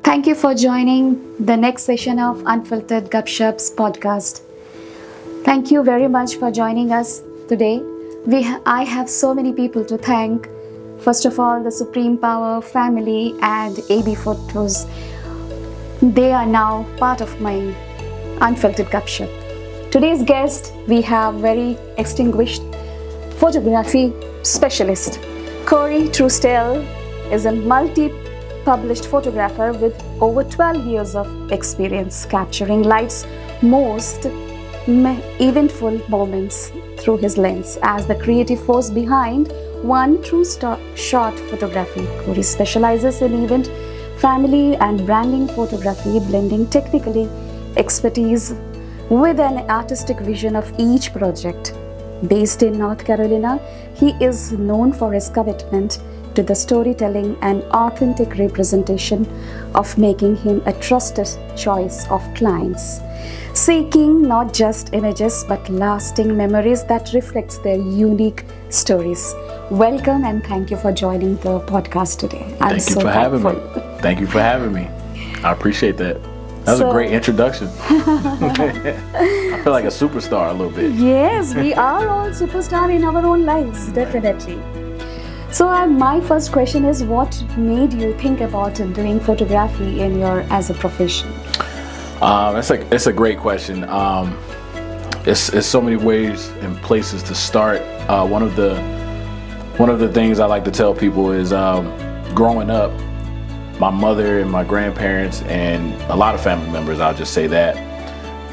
Thank you for joining the next session of Unfiltered Gupshups podcast. Thank you very much for joining us today. I have so many people to thank. First of all, the Supreme Power family and AB Photos. They are now part of my Unfiltered Gupshup. Today's guest, we have very distinguished photography specialist. Corey Truesdale is a multi-published photographer with over 12 years of experience capturing life's most eventful moments through his lens as the creative force behind One TrueShot Photography. Corey specializes in event, family and branding photography, blending technically expertise with an artistic vision of each project. Based in North Carolina, he is known for his commitment to the storytelling and authentic representation of making him a trusted choice of clients, seeking not just images but lasting memories that reflects their unique stories. Welcome and thank you for joining the podcast today. Thank you for having me. Thank you for having me. I appreciate that. That was a great introduction. I feel like a superstar a little bit. Yes, we are all superstars in our own lives, definitely. So my first question is, what made you think about doing photography as a profession? It's a great question. It's so many ways and places to start. One of the things I like to tell people is growing up, my mother and my grandparents and a lot of family members, I'll just say that,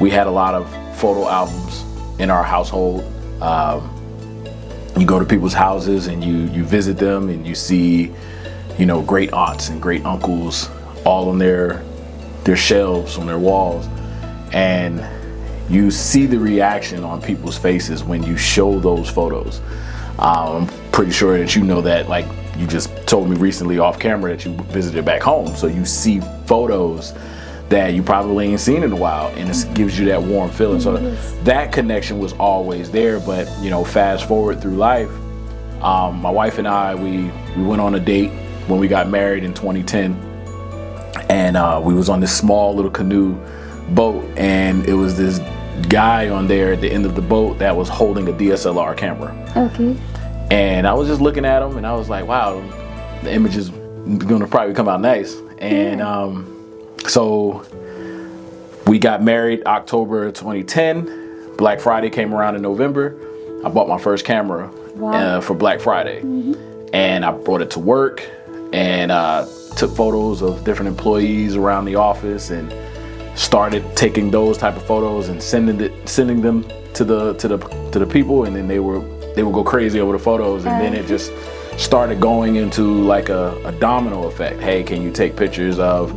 we had a lot of photo albums in our household. You go to people's houses and you visit them and you see, great aunts and great uncles all on their shelves, on their walls. And you see the reaction on people's faces when you show those photos. I'm pretty sure that you know that, like you just told me recently off camera that you visited back home. So you see photos that you probably ain't seen in a while, and it gives you that warm feeling. So that connection was always there. But fast forward through life, my wife and I, we went on a date when we got married in 2010, and we was on this small little canoe boat, and it was this guy on there at the end of the boat that was holding a DSLR camera. Okay. And I was just looking at him and I was like, wow, the image is gonna probably come out nice. And so we got married October 2010. Black Friday came around in November. I bought my first camera for Black Friday. And I brought it to work and took photos of different employees around the office and started taking those type of photos and sending them to the people, and then they would go crazy over the photos, and then it just started going into like a domino effect. Hey, can you take pictures of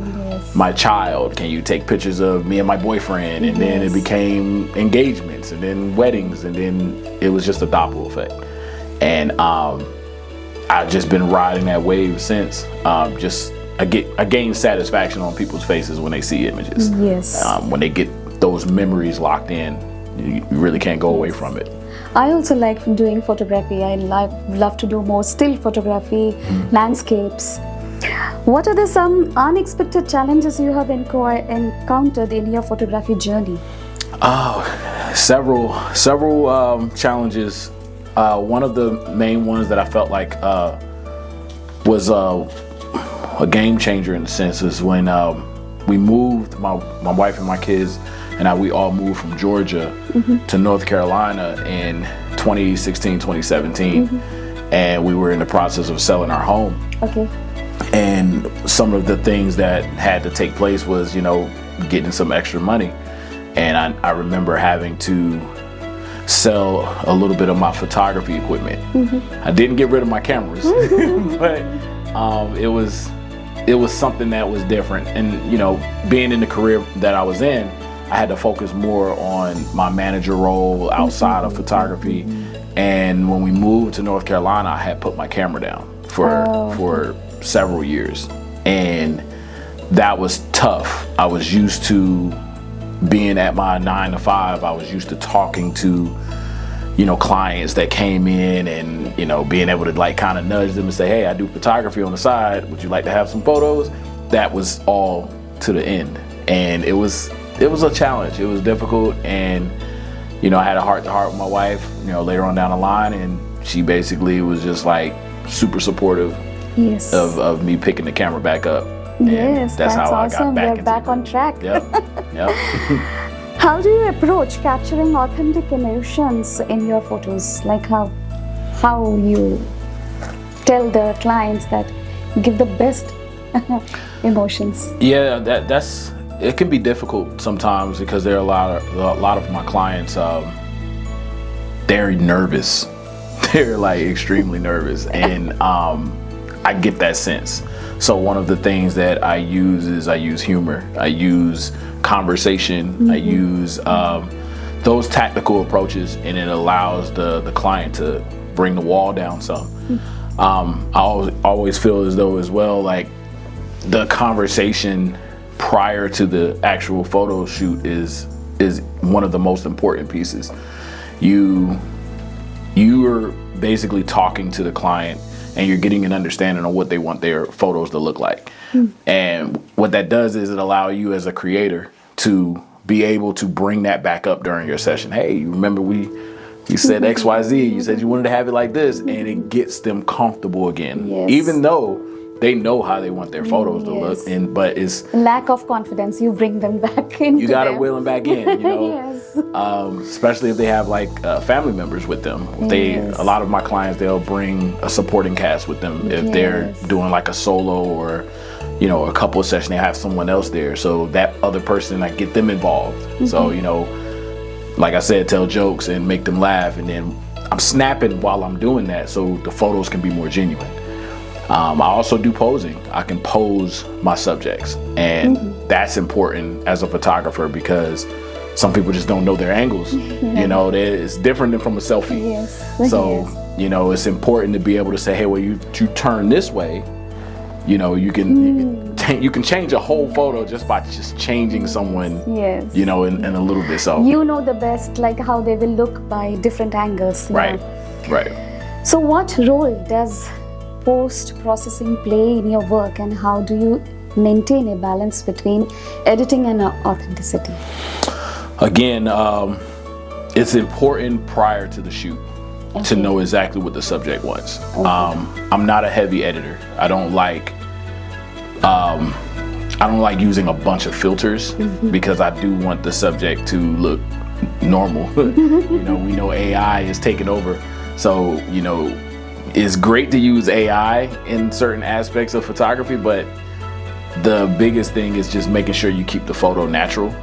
my child? Can you take pictures of me and my boyfriend? And then it became engagements, and then weddings, and then it was just a domino effect. And I've just been riding that wave since. I gain satisfaction on people's faces when they see images. Yes. When they get those memories locked in, you really can't go away from it. I also like doing photography. I love to do more still photography, landscapes. What are some unexpected challenges you have encountered in your photography journey? Several challenges. One of the main ones that I felt like was a game changer in a sense is when we moved, my wife and my kids and we all moved from Georgia to North Carolina in 2016, 2017. And we were in the process of selling our home. Okay. And some of the things that had to take place was, getting some extra money. And I remember having to sell a little bit of my photography equipment. I didn't get rid of my cameras, but it was something that was different. And being in the career that I was in, I had to focus more on my manager role outside of photography. And when we moved to North Carolina, I had put my camera down for several years, and that was tough. I was used to being at my 9 to 5. I was used to talking to clients that came in and being able to kind of nudge them and say, hey, I do photography on the side, would you like to have some photos? that was all to the end. And it was a challenge. It was difficult, and I had a heart-to-heart with my wife, later on down the line, and she basically was just like super supportive Yes. of me picking the camera back up. And Yes, that's how awesome. I got back We're into back on track. Yep. Yep. How do you approach capturing authentic emotions in your photos? Like how you tell the clients that give the best emotions? Yeah, that's it can be difficult sometimes because there are a lot of my clients, they're nervous. They're like extremely nervous, and I get that sense. So one of the things that I use humor. I use conversation. I use those tactical approaches, and it allows the client to bring the wall down some. I always feel as though as well, like the conversation prior to the actual photo shoot is one of the most important pieces. You are basically talking to the client, and you're getting an understanding of what they want their photos to look like. And what that does is it allows you as a creator to be able to bring that back up during your session. Hey, you remember we said XYZ, you said you wanted to have it like this, and it gets them comfortable again. Yes. Even though they know how they want their photos to look, but it's lack of confidence. You bring them back in. You gotta wheel them back in, Yes. Especially if they have like family members with them. Yes. A lot of my clients, they'll bring a supporting cast with them if they're doing like a solo or a couple of sessions. They have someone else there, so that other person, I get them involved. So like I said, tell jokes and make them laugh, and then I'm snapping while I'm doing that, so the photos can be more genuine. I also do posing. I can pose my subjects, and that's important as a photographer because some people just don't know their angles. It's different than from a selfie. Yes. So, it's important to be able to say, hey, well, you turn this way. You can change a whole photo just by just changing someone. Yes. In a little bit. So you know the best, like how they will look by different angles. Right. Right. So what role does post-processing play in your work, and how do you maintain a balance between editing and authenticity? Again, it's important prior to the shoot to know exactly what the subject wants. I'm not a heavy editor. I don't like using a bunch of filters because I do want the subject to look normal. We know AI is taking over, so it's great to use AI in certain aspects of photography, but the biggest thing is just making sure you keep the photo natural.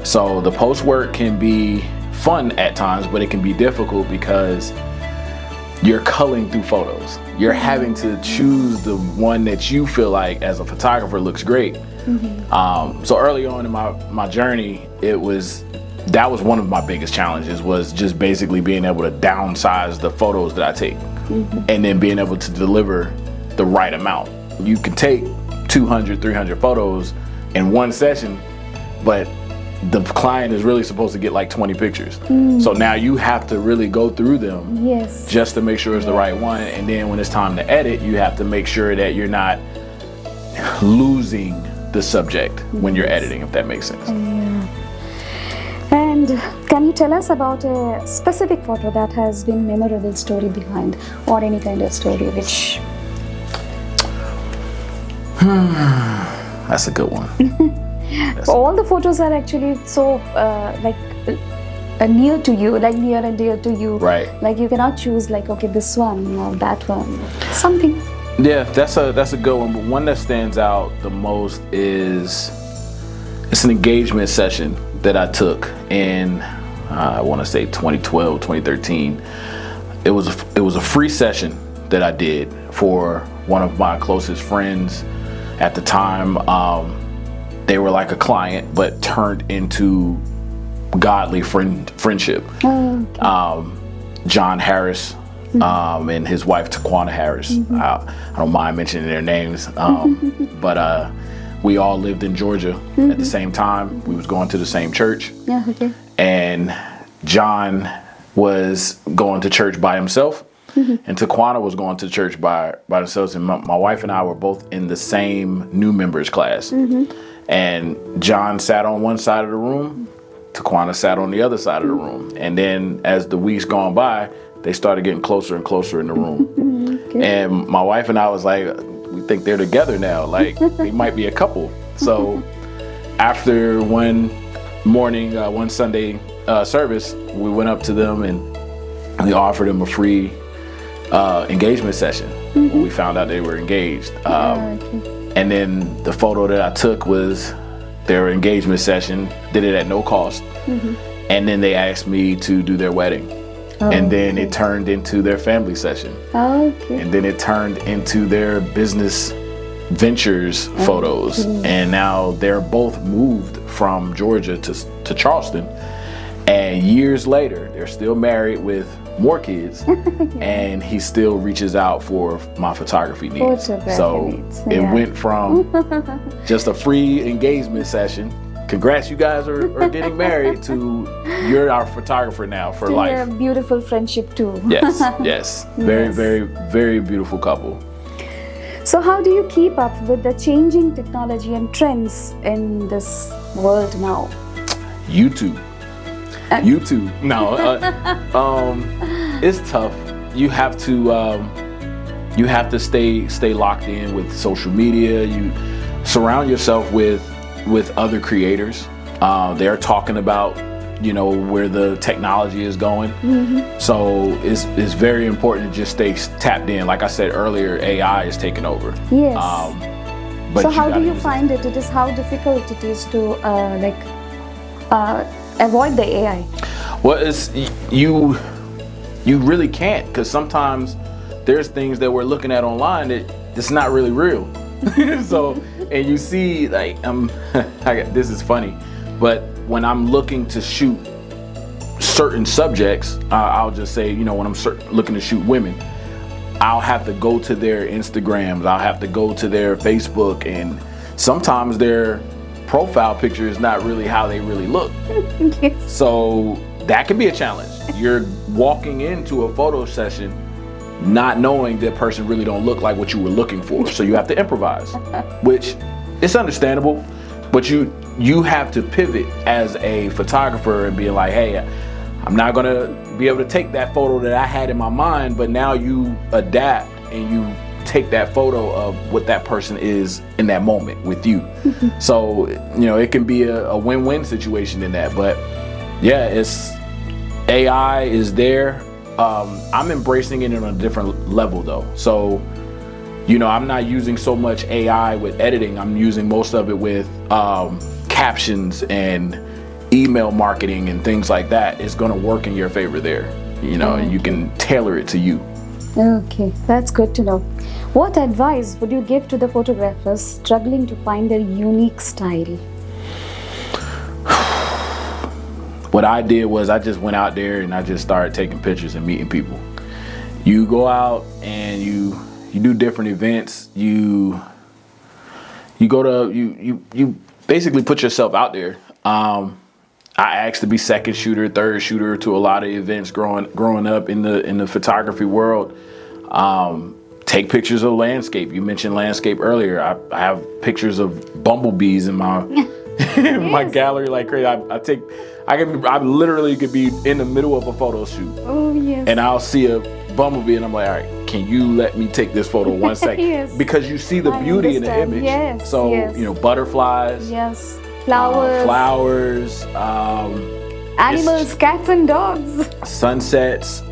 So the post work can be fun at times, but it can be difficult because you're culling through photos. You're having to choose the one that you feel like as a photographer looks great. So early on in my journey, that was one of my biggest challenges, was just basically being able to downsize the photos that I take and then being able to deliver the right amount. You can take 200, 300 photos in one session, but the client is really supposed to get like 20 pictures. So now you have to really go through them just to make sure it's the right one. And then when it's time to edit, you have to make sure that you're not losing the subject when you're editing, if that makes sense. And can you tell us about a specific photo that has been memorable story behind, or any kind of story which... That's a good one. All the photos are actually so near to you, like near and dear to you. Right. Like you cannot choose like, okay, this one or that one, something. Yeah, that's a good one. But one that stands out the most is, it's an engagement session that I took in, I want to say 2012, 2013. It was a free session that I did for one of my closest friends at the time. They were like a client, but turned into godly friendship. John Harris and his wife Taquana Harris. I don't mind mentioning their names, but we all lived in Georgia at the same time. We was going to the same church. And John was going to church by himself, and Taquana was going to church by themselves. And my wife and I were both in the same new members class. And John sat on one side of the room, Taquana sat on the other side of the room. And then as the weeks gone by, they started getting closer and closer in the room. And my wife and I was like, we think they're together now. Like, they might be a couple. So after one morning, one Sunday service, we went up to them and we offered them a free engagement session. We found out they were engaged. And then the photo that I took was their engagement session, did it at no cost. And then they asked me to do their wedding. And then it turned into their family session. And then it turned into their business ventures photos. And now they're both moved from Georgia to Charleston. And years later, they're still married with more kids. And he still reaches out for my photography needs. So it went from just a free engagement session. Congrats, you guys are getting married, to you're our photographer now for life. A beautiful friendship too. Yes. Very, very, very beautiful couple. So how do you keep up with the changing technology and trends in this world now? YouTube. No, it's tough. You have to stay locked in with social media. You surround yourself with other creators. They're talking about, where the technology is going. So it's very important to just stay tapped in. Like I said earlier, AI is taking over. But so how do you find it? It is how difficult it is to avoid the AI. Well, it's you really can't, because sometimes there's things that we're looking at online that it's not really real. So, and you see, like, this is funny, but when I'm looking to shoot certain subjects, I'll just say, when I'm looking to shoot women, I'll have to go to their Instagrams, I'll have to go to their Facebook, and sometimes their profile picture is not really how they really look. So that can be a challenge. You're walking into a photo session not knowing that person really don't look like what you were looking for. So you have to improvise, which is understandable, but you have to pivot as a photographer and be like, hey, I'm not gonna be able to take that photo that I had in my mind, but now you adapt and you take that photo of what that person is in that moment with you. So, it can be a win-win situation in that. But yeah, AI is there. I'm embracing it on a different level though. So, I'm not using so much AI with editing. I'm using most of it with captions and email marketing and things like that. It's going to work in your favor there, and you can tailor it to you. Okay, that's good to know. What advice would you give to the photographers struggling to find their unique style? What I did was I just went out there and I just started taking pictures and meeting people. You go out and you do different events. You basically put yourself out there. I asked to be second shooter, third shooter to a lot of events growing up in the photography world. Take pictures of landscape. You mentioned landscape earlier. I have pictures of bumblebees in my my gallery like crazy. I literally could be in the middle of a photo shoot. And I'll see a bumblebee and I'm like, all right, can you let me take this photo 1 second? Because you see the beauty in the image. So butterflies. Flowers. Animals, cats and dogs. Sunsets.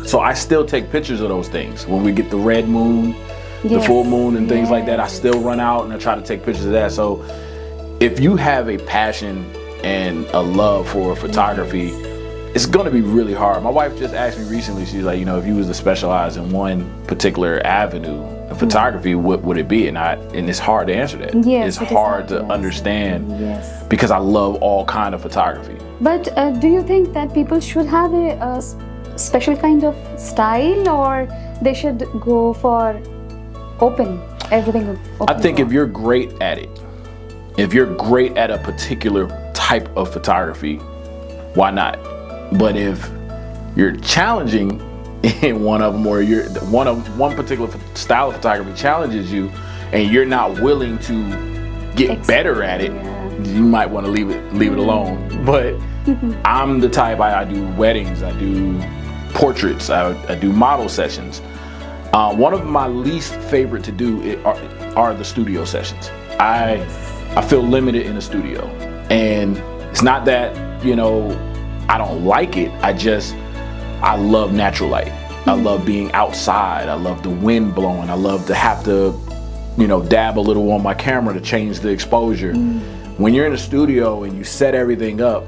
So I still take pictures of those things. When we get the red moon, the full moon and things like that, I still run out and I try to take pictures of that. So if you have a passion and a love for photography, it's going to be really hard. My wife just asked me recently, she's like, if you was to specialize in one particular avenue of photography, what would it be? And it's hard to answer that. It's hard to understand because I love all kind of photography. But do you think that people should have a special kind of style, or they should go for everything open? I think if you're great at it, if you're great at a particular type of photography, why not? But if you're challenging in one of them, or one particular style of photography challenges you, and you're not willing to get better at it, you might want to leave it alone. But I'm the type, I do weddings, I do portraits, I do model sessions. One of my least favorite to do are the studio sessions. I feel limited in the studio, and it's not that, you know, I don't like it. I love natural light. I love being outside. I love the wind blowing. I love to have to, you know, dab a little on my camera to change the exposure. When you're in a studio and you set everything up,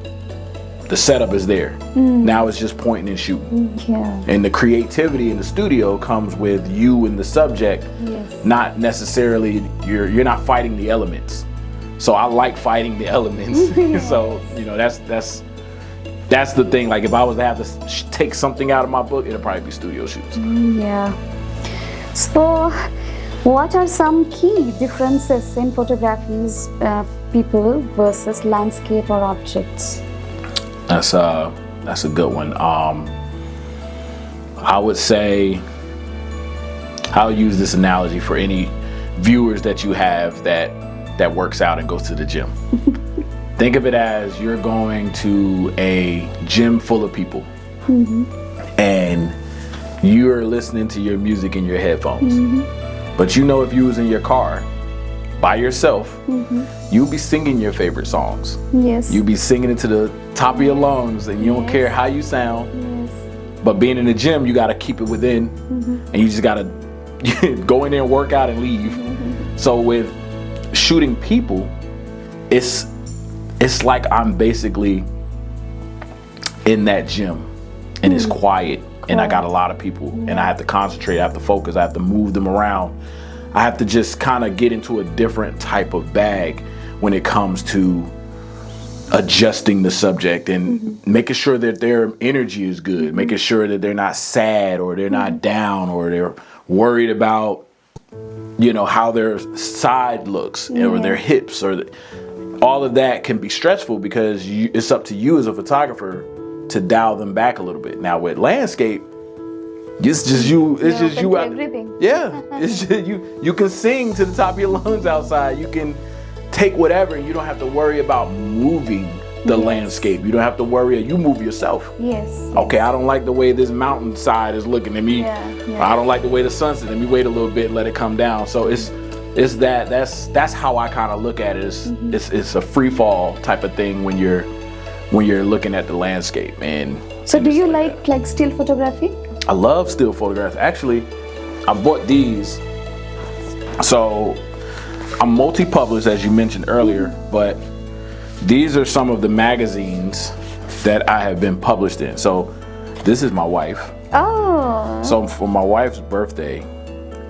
the setup is there. Now it's just pointing and shooting. And the creativity in the studio comes with you and the subject, not necessarily, you're not fighting the elements. So I like fighting the elements. So, you know, that's the thing. Like, if I was to have to take something out of my book, it'll probably be studio shoots. So what are some key differences in photographies, people versus landscape or objects? That's a good one. I would say, I'll use this analogy for any viewers that you have that works out and goes to the gym. Think of it as you're going to a gym full of people, and you're listening to your music in your headphones. But you know, if you was in your car by yourself, you'll be singing your favorite songs. You'll be singing it to the top of your lungs, and you don't care how you sound. But being in the gym, you got to keep it within, and you just got to go in there and work out and leave. So with shooting people, it's like I'm basically in that gym, and it's quiet, and I got a lot of people, and I have to concentrate, I have to focus, I have to move them around. I have to just kind of get into a different type of bag when it comes to adjusting the subject and making sure that their energy is good, making sure that they're not sad, or they're not down, or they're worried about, you know, how their side looks, or their hips, or all of that can be stressful, because it's up to you as a photographer to dial them back a little bit. Now with landscape, it's just you. It's just you. Everything. It's just you. You can sing to the top of your lungs outside. You can take whatever, and you don't have to worry about moving the landscape. You don't have to worry. You move yourself. Okay, I don't like the way this mountainside is looking at me. I don't like the way the sunset. Let me wait a little bit, let it come down. So that's how I kind of look at it. It's a free fall type of thing when you're looking at the landscape. And so, do you like still photography? I love still photographs. Actually, I bought these. So I'm multi-published, as you mentioned earlier, but these are some of the magazines that I have been published in. So this is my wife. So for my wife's birthday,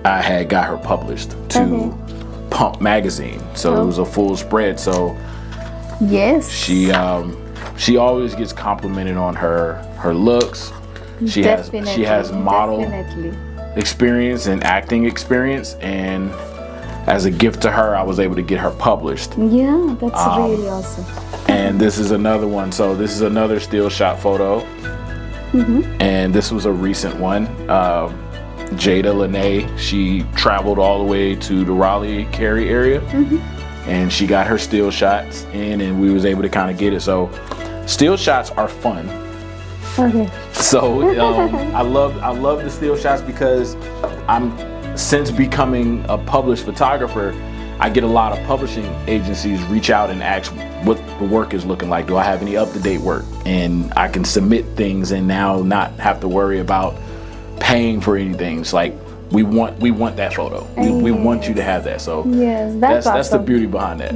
I had got her published to Pump magazine. So it was a full spread. So she always gets complimented on her looks. She has model experience and acting experience, and as a gift to her, I was able to get her published. That's really awesome. And this is another one. So this is another still shot photo, and this was a recent one. Jada Lene, she traveled all the way to the Raleigh-Cary area, and she got her still shots in, and we was able to kind of get it. So still shots are fun. So I love the still shots, because since becoming a published photographer, I get a lot of publishing agencies reach out and ask what the work is looking like. Do I have any up-to-date work? And I can submit things and now not have to worry about paying for anything. It's like, we want that photo. We want you to have that. So that's the beauty behind that.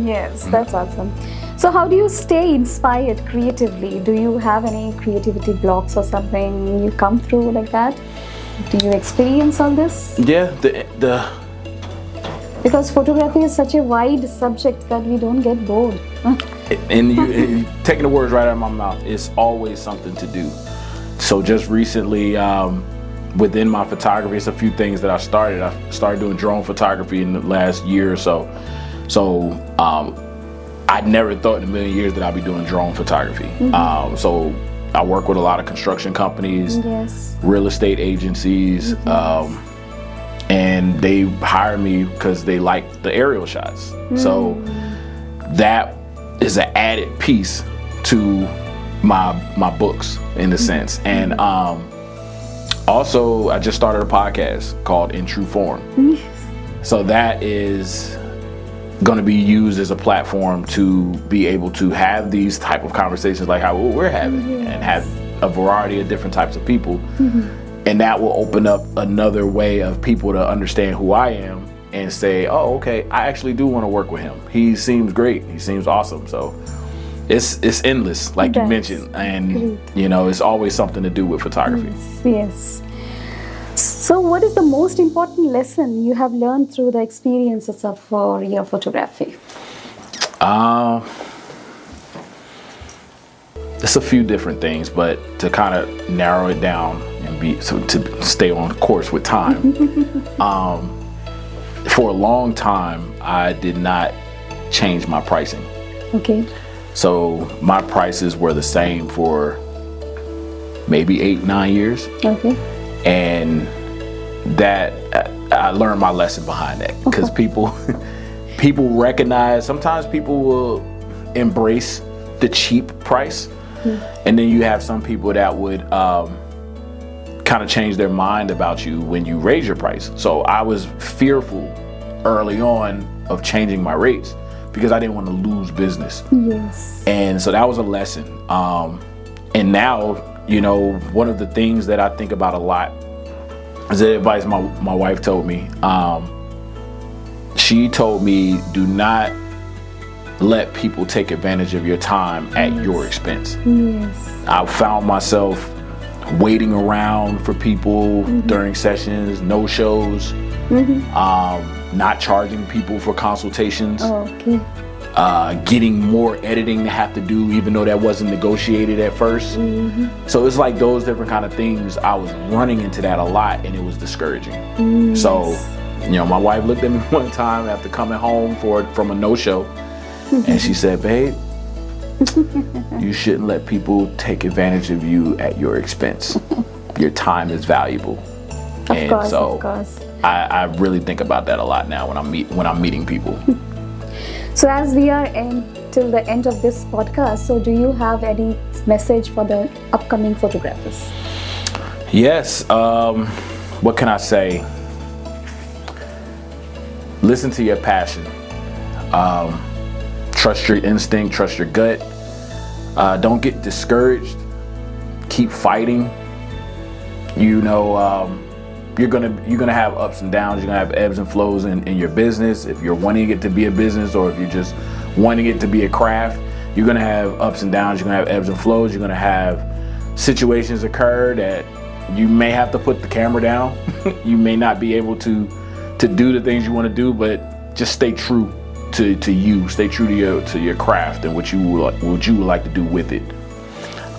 That's awesome. So how do you stay inspired creatively? Do you have any creativity blocks or something you come through like that? Do you experience all this? Because photography is such a wide subject that we don't get bored. And you taking the words right out of my mouth, it's always something to do. So just recently, within my photography, it's a few things that I started doing drone photography in the last year or so. I never thought in a million years that I'd be doing drone photography. So I work with a lot of construction companies, Yes. real estate agencies, and they hire me because they like the aerial shots. So that is an added piece to my books in a sense. And also I just started a podcast called In True Form. So that is going to be used as a platform to be able to have these type of conversations like how we're having, and have a variety of different types of people. And that will open up another way of people to understand who I am and say, oh, okay, I actually do want to work with him. He seems great. He seems awesome. So it's endless, like you mentioned. And, you know, it's always something to do with photography. Yes. So what is the most important lesson you have learned through the experiences of your photography? It's a few different things, but to kind of narrow it down and to stay on course with time. For a long time, I did not change my pricing. Okay. So my prices were the same for maybe 8-9 years. Okay. And that I learned my lesson behind that, because people recognize, sometimes people will embrace the cheap price, and then you have some people that would kind of change their mind about you when you raise your price. So I was fearful early on of changing my rates because I didn't want to lose business. Yes. And so that was a lesson. And now, you know, one of the things that I think about a lot is the advice my wife told me. She told me, do not let people take advantage of your time at your expense. Yes. I found myself waiting around for people during sessions, no shows, not charging people for consultations, Okay. getting more editing to have to do, even though that wasn't negotiated at first. So it's like those different kind of things. I was running into that a lot, and it was discouraging. So, you know, my wife looked at me one time after coming home from a no-show, and she said, babe, you shouldn't let people take advantage of you at your expense. Your time is valuable. Of course. I really think about that a lot now when I'm meeting people. So as we are till the end of this podcast, so do you have any message for the upcoming photographers? Yes. What can I say? Listen to your passion. Trust your instinct, trust your gut. Don't get discouraged. Keep fighting. You know, you're gonna have ups and downs. You're gonna have ebbs and flows in your business. If you're wanting it to be a business, or if you're just wanting it to be a craft, you're gonna have ups and downs. You're gonna have ebbs and flows. You're gonna have situations occur that you may have to put the camera down. You may not be able to do the things you want to do, but just stay true to you. Stay true to your craft and what you would like to do with it.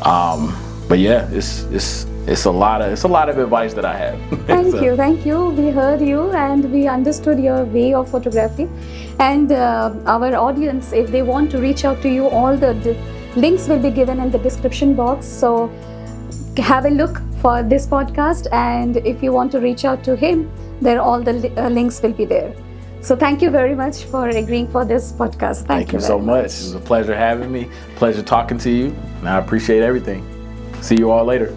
But yeah, it's a lot of advice that I have. Thank you. We heard you and we understood your way of photography. And our audience, if they want to reach out to you, all the links will be given in the description box. So have a look for this podcast, and if you want to reach out to him, there all the links will be there. So thank you very much for agreeing for this podcast. Thank you so much. It was a pleasure having me. Pleasure talking to you, and I appreciate everything. See you all later.